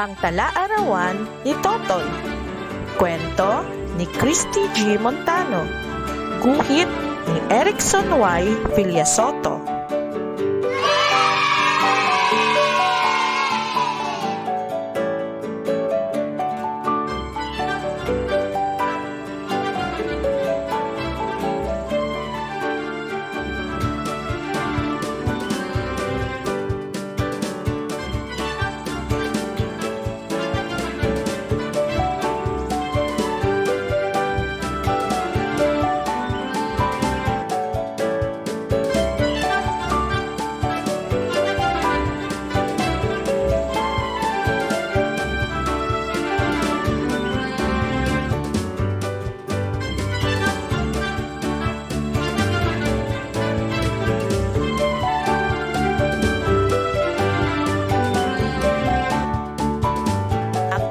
Ang Tala-Arawan ni Totoy. Kwento ni Christy G. Montano. Guhit ni Erickson Y. Villasoto.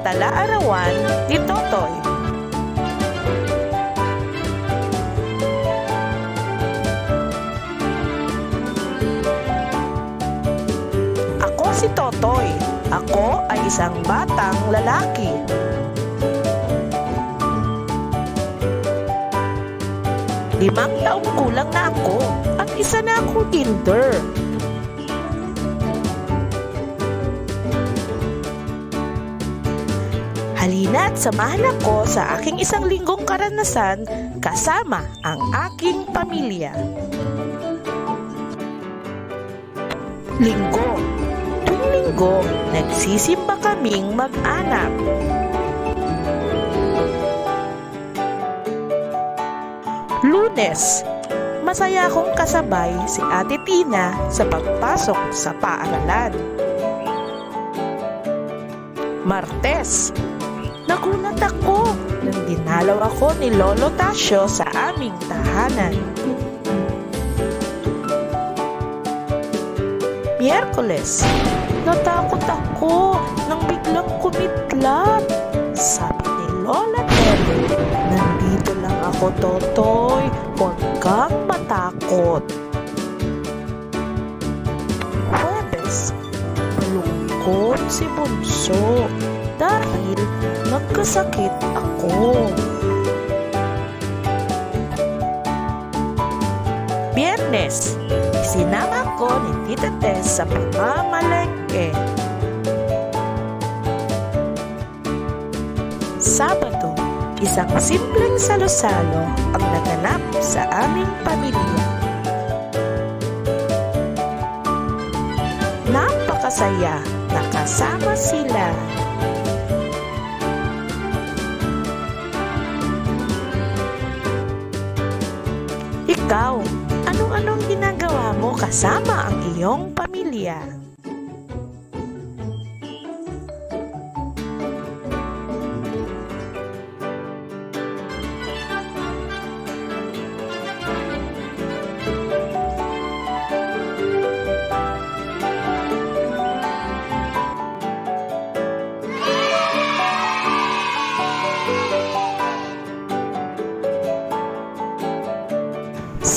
Tala-Arawan ni Totoy. Ako si Totoy. Ako ay isang batang lalaki. Limang taong kulang na ako at isa na akong kinder. Halina't samahan ako sa aking isang linggong karanasan kasama ang aking pamilya. Linggo. Tuwing linggo, nagsisimba kaming mag-anak. Lunes. Masaya akong kasabay si Ate Tina sa pagpasok sa paaralan. Martes. Nagulat ako nang dinalaw ako ni Lolo Tasio sa aming tahanan. Miyerkules. Natakot ako nang biglang kumidlat. Sabi ni Lola Telo, nandito lang ako, Totoy. Huwag kang matakot. Huwebes. Malungkot si Bunso dahil nagkasakit ako. Biyernes, isinama ko ni Tita Tess sa pamamalengke. Sabado, isang simpleng salo-salo ang naganap sa aming pamilya. Napakasaya, nakasama sila. Ikaw, anong ginagawa mo kasama ang iyong pamilya?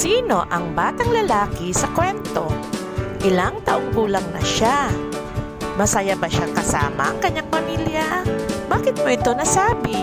Sino ang batang lalaki sa kwento? Ilang taong gulang na siya? Masaya ba siyang kasama ang kanyang pamilya? Bakit mo ito nasabi?